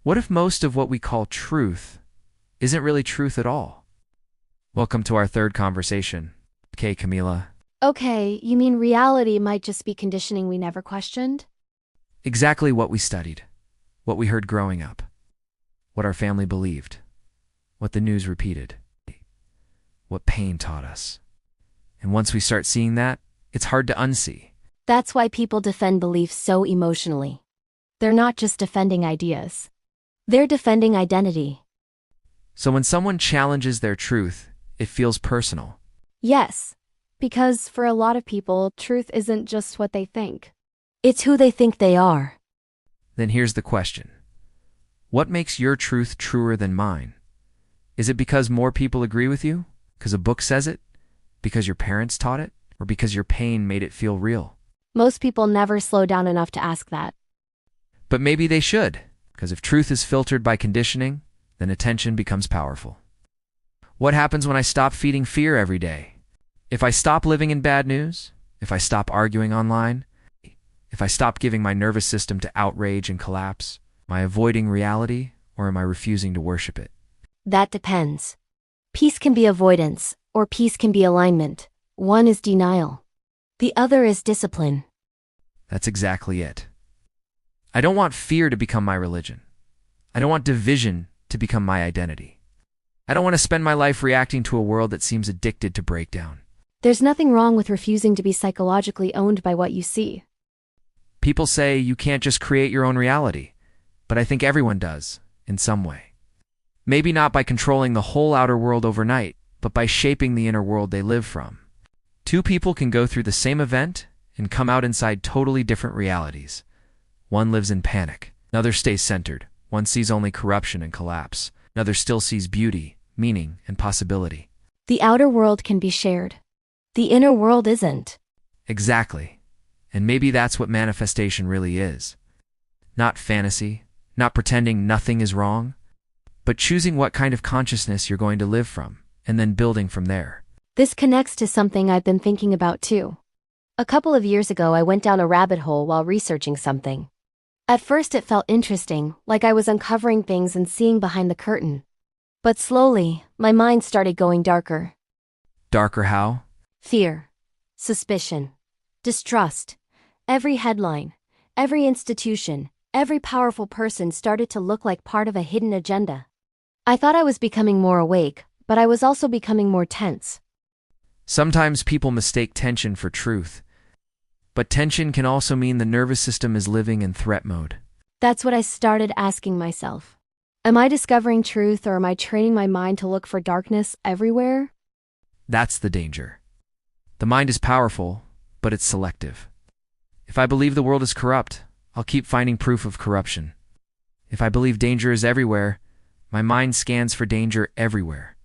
What if most of what we call truth isn't really truth at all? Welcome to our third conversation. Okay, Camila. Okay, you mean reality might just be conditioning we never questioned? Exactly what we studied, what we heard growing up, what our family believed, what the news repeated, what pain taught us. And once we start seeing that, it's hard to unsee. That's why people defend beliefs so emotionally. They're not just defending ideas. They're defending identity. So when someone challenges their truth, it feels personal. Yes, because for a lot of people, truth isn't just what they think. It's who they think they are. Then here's the question. What makes your truth truer than mine? Is it because more people agree with you? Because a book says it? Because your parents taught it? Or because your pain made it feel real? Most people never slow down enough to ask that. But maybe they should, because if truth is filtered by conditioning, then attention becomes powerful. What happens when I stop feeding fear every day? If I stop living in bad news? If I stop arguing online? If I stop giving my nervous system to outrage and collapse? Am I avoiding reality, or am I refusing to worship it? That depends. Peace can be avoidance, or peace can be alignment. One is denial. The other is discipline. That's exactly it. I don't want fear to become my religion. I don't want division to become my identity. I don't want to spend my life reacting to a world that seems addicted to breakdown. There's nothing wrong with refusing to be psychologically owned by what you see. People say you can't just create your own reality, but I think everyone does, in some way. Maybe not by controlling the whole outer world overnight, but by shaping the inner world they live from. Two people can go through the same event and come out inside totally different realities. One lives in panic, another stays centered. One sees only corruption and collapse. Another still sees beauty, meaning, and possibility. The outer world can be shared. The inner world isn't. Exactly. And maybe that's what manifestation really is. Not fantasy, not pretending nothing is wrong, but choosing what kind of consciousness you're going to live from, and then building from there. This connects to something I've been thinking about too. A couple of years ago, I went down a rabbit hole while researching something. At first it felt interesting, like I was uncovering things and seeing behind the curtain. But slowly, my mind started going darker. Darker how? Fear, suspicion, distrust. Every headline, every institution, every powerful person started to look like part of a hidden agenda. I thought I was becoming more awake, but I was also becoming more tense. Sometimes people mistake tension for truth. But tension can also mean the nervous system is living in threat mode. That's what I started asking myself. Am I discovering truth, or am I training my mind to look for darkness everywhere? That's the danger. The mind is powerful, but it's selective. If I believe the world is corrupt, I'll keep finding proof of corruption. If I believe danger is everywhere, my mind scans for danger everywhere.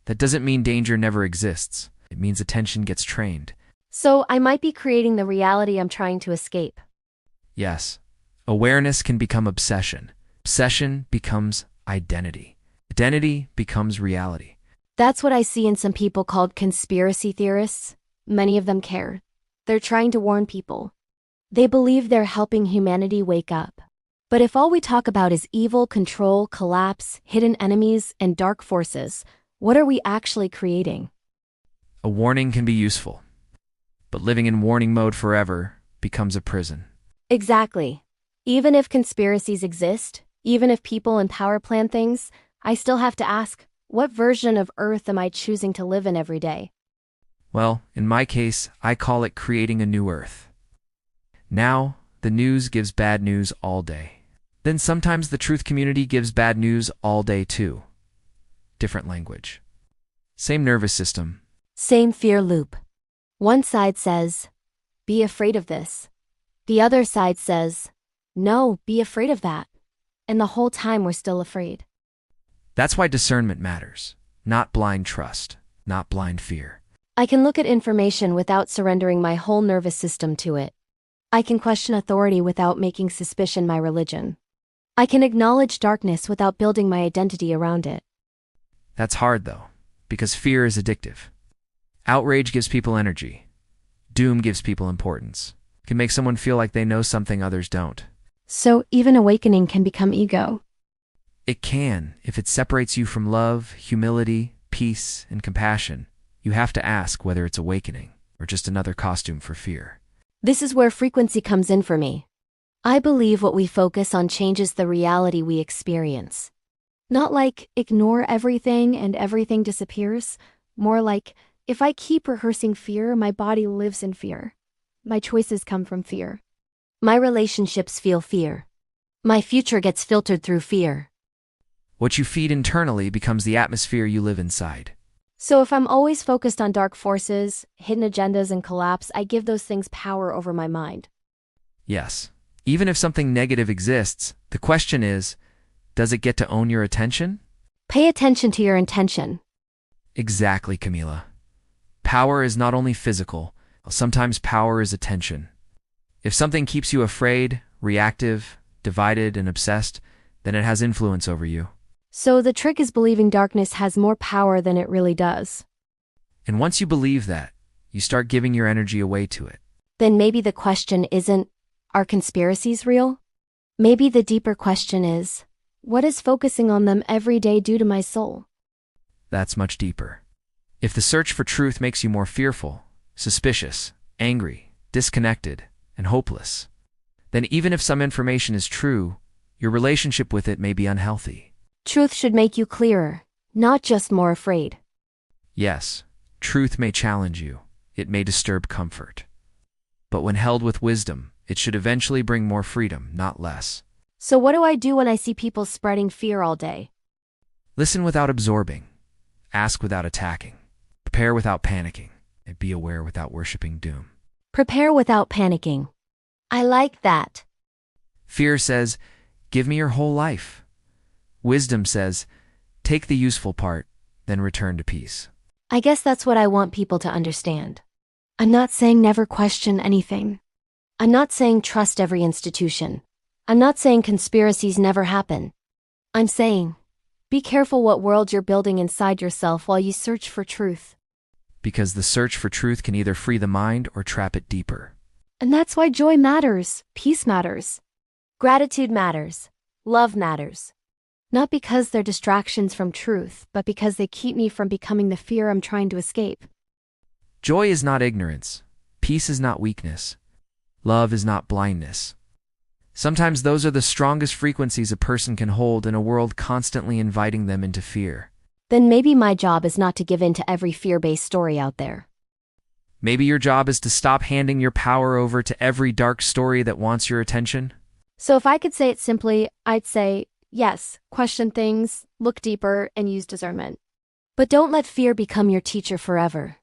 That doesn't mean danger never exists. It means attention gets trained. So I might be creating the reality I'm trying to escape. Yes. Awareness can become obsession. Obsession becomes identity. Identity becomes reality. That's what I see in some people called conspiracy theorists. Many of them care. They're trying to warn people. They believe they're helping humanity wake up. But if all we talk about is evil, control, collapse, hidden enemies, and dark forces, what are we actually creating? A warning can be useful, but living in warning mode forever becomes a prison. Exactly. Even if conspiracies exist, even if people in power plan things, I still have to ask, what version of Earth am I choosing to live in every day? Well, in my case, I call it creating a new Earth. Now, the news gives bad news all day. Then sometimes the truth community gives bad news all day too. Different language. Same nervous system. Same fear loop. One side says, be afraid of this. The other side says, no, be afraid of that. And the whole time we're still afraid. That's why discernment matters. Not blind trust, not blind fear. I can look at information without surrendering my whole nervous system to it. I can question authority without making suspicion my religion. I can acknowledge darkness without building my identity around it. That's hard though, because fear is addictive. Outrage gives people energy. Doom gives people importance. It can make someone feel like they know something others don't. So even awakening can become ego. It can, if it separates you from love, humility, peace, and compassion. You have to ask whether it's awakening or just another costume for fear. This is where frequency comes in for me. I believe what we focus on changes the reality we experience. Not like ignore everything and everything disappears. More like, if I keep rehearsing fear, my body lives in fear. My choices come from fear. My relationships feel fear. My future gets filtered through fear. What you feed internally becomes the atmosphere you live inside. So if I'm always focused on dark forces, hidden agendas, and collapse, I give those things power over my mind. Yes. Even if something negative exists, the question is, does it get to own your attention? Pay attention to your intention. Exactly, Camila. Power is not only physical, sometimes power is attention. If something keeps you afraid, reactive, divided, and obsessed, then it has influence over you. So the trick is believing darkness has more power than it really does. And once you believe that, you start giving your energy away to it. Then maybe the question isn't, are conspiracies real? Maybe the deeper question is, what is focusing on them every day do to my soul? That's much deeper. If the search for truth makes you more fearful, suspicious, angry, disconnected, and hopeless, then even if some information is true, your relationship with it may be unhealthy. Truth should make you clearer, not just more afraid. Yes, truth may challenge you. It may disturb comfort. But when held with wisdom, it should eventually bring more freedom, not less. So what do I do when I see people spreading fear all day? Listen without absorbing. Ask without attacking. Prepare without panicking. And be aware without worshiping doom. Prepare without panicking. I like that. Fear says, give me your whole life. Wisdom says, take the useful part, then return to peace. I guess that's what I want people to understand. I'm not saying never question anything. I'm not saying trust every institution. I'm not saying conspiracies never happen. I'm saying, be careful what world you're building inside yourself while you search for truth. Because the search for truth can either free the mind or trap it deeper. And that's why joy matters, peace matters, gratitude matters, love matters. Not because they're distractions from truth, but because they keep me from becoming the fear I'm trying to escape. Joy is not ignorance. Peace is not weakness. Love is not blindness. Sometimes those are the strongest frequencies a person can hold in a world constantly inviting them into fear. Then maybe my job is not to give in to every fear-based story out there. Maybe your job is to stop handing your power over to every dark story that wants your attention. So if I could say it simply, I'd say, yes, question things, look deeper, and use discernment. But don't let fear become your teacher forever.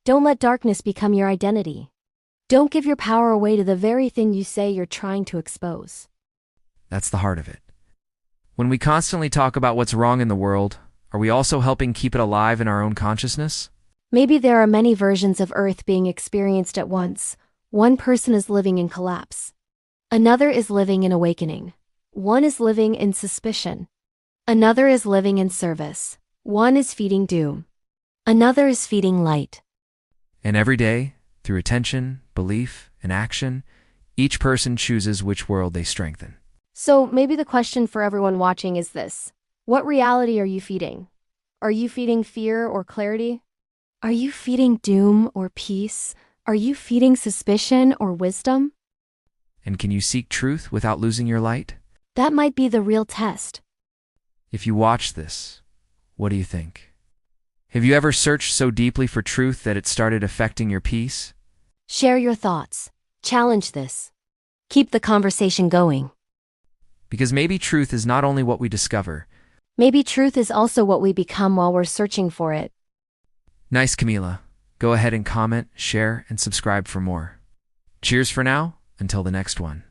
Don't let darkness become your identity. Don't give your power away to the very thing you say you're trying to expose. That's the heart of it. When we constantly talk about what's wrong in the world, are we also helping keep it alive in our own consciousness? Maybe there are many versions of Earth being experienced at once. One person is living in collapse. Another is living in awakening. One is living in suspicion. Another is living in service. One is feeding doom. Another is feeding light. And every day, through attention, belief, and action, each person chooses which world they strengthen. So maybe the question for everyone watching is this. What reality are you feeding? Are you feeding fear or clarity? Are you feeding doom or peace? Are you feeding suspicion or wisdom? And can you seek truth without losing your light? That might be the real test. If you watch this, what do you think? Have you ever searched so deeply for truth that it started affecting your peace? Share your thoughts. Challenge this. Keep the conversation going. Because maybe truth is not only what we discover. Maybe truth is also what we become while we're searching for it. Nice, Camila. Go ahead and comment, share, and subscribe for more. Cheers for now, until the next one.